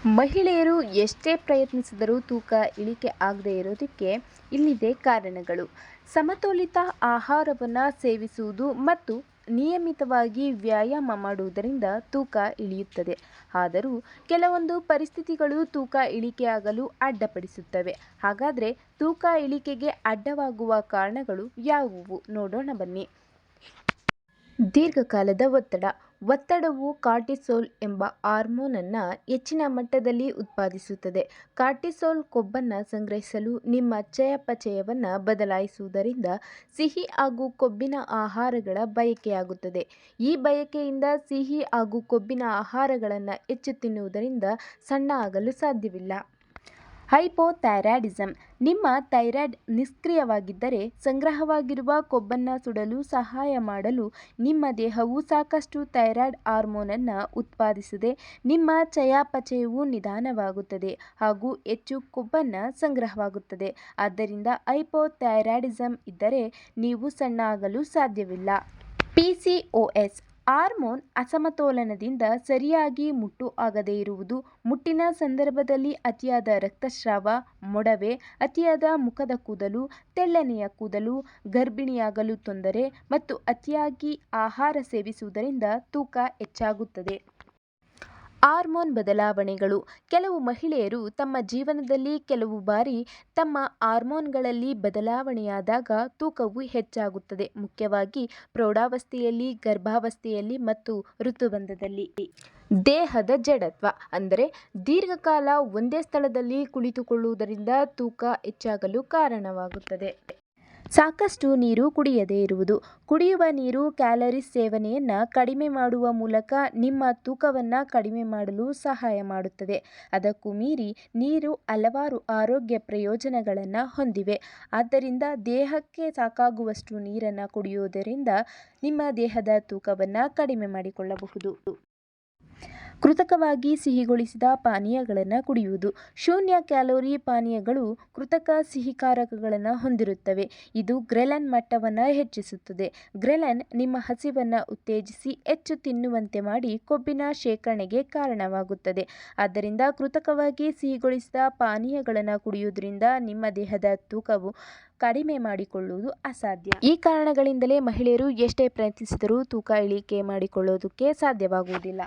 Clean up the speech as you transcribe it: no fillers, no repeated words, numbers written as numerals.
ಮಹಿಳೆಯರು ಎಷ್ಟೇ ಪ್ರಯತ್ನಿಸಿದರೂ ತೂಕ ಇಳಿಕೆ ಆಗದೇ ಇರೋದಕ್ಕೆ ಇಲ್ಲಿದೆ ಕಾರಣಗಳು. ಸಮತೋಲಿತ ಆಹಾರವನ್ನು ಸೇವಿಸುವುದು ಮತ್ತು ನಿಯಮಿತವಾಗಿ ವ್ಯಾಯಾಮ ಮಾಡುವುದರಿಂದ ತೂಕ ಇಳಿಯುತ್ತದೆ. ಆದರೂ ಕೆಲವೊಂದು ಪರಿಸ್ಥಿತಿಗಳು ತೂಕ ಇಳಿಕೆಯಾಗಲು ಅಡ್ಡಿಪಡಿಸುತ್ತವೆ. ಹಾಗಾದರೆ ತೂಕ ಇಳಿಕೆಗೆ ಅಡ್ಡವಾಗುವ ಕಾರಣಗಳು ಯಾವುವು ನೋಡೋಣ ಬನ್ನಿ. ದೀರ್ಘಕಾಲದ ಒತ್ತಡ. ಒತ್ತಡವು ಕಾರ್ಟಿಸೋಲ್ ಎಂಬ ಹಾರ್ಮೋನನ್ನು ಹೆಚ್ಚಿನ ಮಟ್ಟದಲ್ಲಿ ಉತ್ಪಾದಿಸುತ್ತದೆ. ಕಾರ್ಟಿಸೋಲ್ ಕೊಬ್ಬನ್ನು ಸಂಗ್ರಹಿಸಲು ನಿಮ್ಮ ಚಯಾಪಚಯವನ್ನು ಬದಲಾಯಿಸುವುದರಿಂದ ಸಿಹಿ ಹಾಗೂ ಕೊಬ್ಬಿನ ಆಹಾರಗಳ ಬಯಕೆಯಾಗುತ್ತದೆ. ಈ ಬಯಕೆಯಿಂದ ಸಿಹಿ ಹಾಗೂ ಕೊಬ್ಬಿನ ಆಹಾರಗಳನ್ನು ಹೆಚ್ಚು ತಿನ್ನುವುದರಿಂದ ಸಣ್ಣ ಆಗಲು ಸಾಧ್ಯವಿಲ್ಲ. ಹೈಪೋಥೈರಾಯ್ಡಿಸಮ್. ನಿಮ್ಮ ಥೈರಾಯ್ಡ್ ನಿಷ್ಕ್ರಿಯವಾಗಿದ್ದರೆ ಸಂಗ್ರಹವಾಗಿರುವ ಕೊಬ್ಬನ್ನು ಸುಡಲು ಸಹಾಯ ಮಾಡಲು ನಿಮ್ಮ ದೇಹವು ಸಾಕಷ್ಟು ಥೈರಾಯ್ಡ್ ಹಾರ್ಮೋನನ್ನು ಉತ್ಪಾದಿಸದೆ ನಿಮ್ಮ ಚಯಾಪಚಯವು ನಿಧಾನವಾಗುತ್ತದೆ ಹಾಗೂ ಹೆಚ್ಚು ಕೊಬ್ಬನ್ನು ಸಂಗ್ರಹವಾಗುತ್ತದೆ. ಆದ್ದರಿಂದ ಹೈಪೋಥೈರಾಯ್ಡಿಸಮ್ ಇದ್ದರೆ ನೀವು ಸಣ್ಣ ಆಗಲು ಸಾಧ್ಯವಿಲ್ಲ. ಪಿಸಿಒಎಸ್. ಹಾರ್ಮೋನ್ ಅಸಮತೋಲನದಿಂದ ಸರಿಯಾಗಿ ಮುಟ್ಟು ಆಗದೇ ಇರುವುದು, ಮುಟ್ಟಿನ ಸಂದರ್ಭದಲ್ಲಿ ಅತಿಯಾದ ರಕ್ತಸ್ರಾವ, ಮೊಡವೆ, ಅತಿಯಾದ ಮುಖದ ಕೂದಲು, ತೆಳ್ಳನೆಯ ಕೂದಲು, ಗರ್ಭಿಣಿಯಾಗಲು ತೊಂದರೆ ಮತ್ತು ಅತಿಯಾಗಿ ಆಹಾರ ಸೇವಿಸುವುದರಿಂದ ತೂಕ ಹೆಚ್ಚಾಗುತ್ತದೆ. ಹಾರ್ಮೋನ್ ಬದಲಾವಣೆಗಳು. ಕೆಲವು ಮಹಿಳೆಯರು ತಮ್ಮ ಜೀವನದಲ್ಲಿ ಕೆಲವು ಬಾರಿ ತಮ್ಮ ಹಾರ್ಮೋನ್ಗಳಲ್ಲಿ ಬದಲಾವಣೆಯಾದಾಗ ತೂಕವು ಹೆಚ್ಚಾಗುತ್ತದೆ, ಮುಖ್ಯವಾಗಿ ಪ್ರೌಢಾವಸ್ಥೆಯಲ್ಲಿ, ಗರ್ಭಾವಸ್ಥೆಯಲ್ಲಿ ಮತ್ತು ಋತುಬಂಧದಲ್ಲಿ. ದೇಹದ ಜಡತ್ವ. ಅಂದರೆ ದೀರ್ಘಕಾಲ ಒಂದೇ ಸ್ಥಳದಲ್ಲಿ ಕುಳಿತುಕೊಳ್ಳುವುದರಿಂದ ತೂಕ ಹೆಚ್ಚಾಗಲು ಕಾರಣವಾಗುತ್ತದೆ. ಸಾಕಷ್ಟು ನೀರು ಕುಡಿಯದೇ ಇರುವುದು. ಕುಡಿಯುವ ನೀರು ಕ್ಯಾಲರೀಸ್ ಸೇವನೆಯನ್ನು ಕಡಿಮೆ ಮಾಡುವ ಮೂಲಕ ನಿಮ್ಮ ತೂಕವನ್ನು ಕಡಿಮೆ ಮಾಡಲು ಸಹಾಯ ಮಾಡುತ್ತದೆ. ಅದಕ್ಕೂ ಮೀರಿ ನೀರು ಹಲವಾರು ಆರೋಗ್ಯ ಪ್ರಯೋಜನಗಳನ್ನು ಹೊಂದಿವೆ. ಆದ್ದರಿಂದ ದೇಹಕ್ಕೆ ಸಾಕಾಗುವಷ್ಟು ನೀರನ್ನು ಕುಡಿಯುವುದರಿಂದ ನಿಮ್ಮ ದೇಹದ ತೂಕವನ್ನು ಕಡಿಮೆ ಮಾಡಿಕೊಳ್ಳಬಹುದು. ಕೃತಕವಾಗಿ ಸಿಹಿಗೊಳಿಸಿದ ಪಾನೀಯಗಳನ್ನು ಕುಡಿಯುವುದು. ಶೂನ್ಯ ಕ್ಯಾಲೋರಿ ಪಾನೀಯಗಳು ಕೃತಕ ಸಿಹಿಕಾರಕಗಳನ್ನು ಹೊಂದಿರುತ್ತವೆ. ಇದು ಗ್ರೆಲಿನ್ ಮಟ್ಟವನ್ನು ಹೆಚ್ಚಿಸುತ್ತದೆ. ಗ್ರೆಲಿನ್ ನಿಮ್ಮ ಹಸಿವನ್ನು ಉತ್ತೇಜಿಸಿ ಹೆಚ್ಚು ತಿನ್ನುವಂತೆ ಮಾಡಿ ಕೊಬ್ಬಿನ ಶೇಖರಣೆಗೆ ಕಾರಣವಾಗುತ್ತದೆ. ಆದ್ದರಿಂದ ಕೃತಕವಾಗಿ ಸಿಹಿಗೊಳಿಸಿದ ಪಾನೀಯಗಳನ್ನು ಕುಡಿಯುವುದರಿಂದ ನಿಮ್ಮ ದೇಹದ ತೂಕವು ಕಡಿಮೆ ಮಾಡಿಕೊಳ್ಳುವುದು ಅಸಾಧ್ಯ. ಈ ಕಾರಣಗಳಿಂದಲೇ ಮಹಿಳೆಯರು ಎಷ್ಟೇ ಪ್ರಯತ್ನಿಸಿದರೂ ತೂಕ ಇಳಿಕೆ ಮಾಡಿಕೊಳ್ಳೋದಕ್ಕೆ ಸಾಧ್ಯವಾಗುವುದಿಲ್ಲ.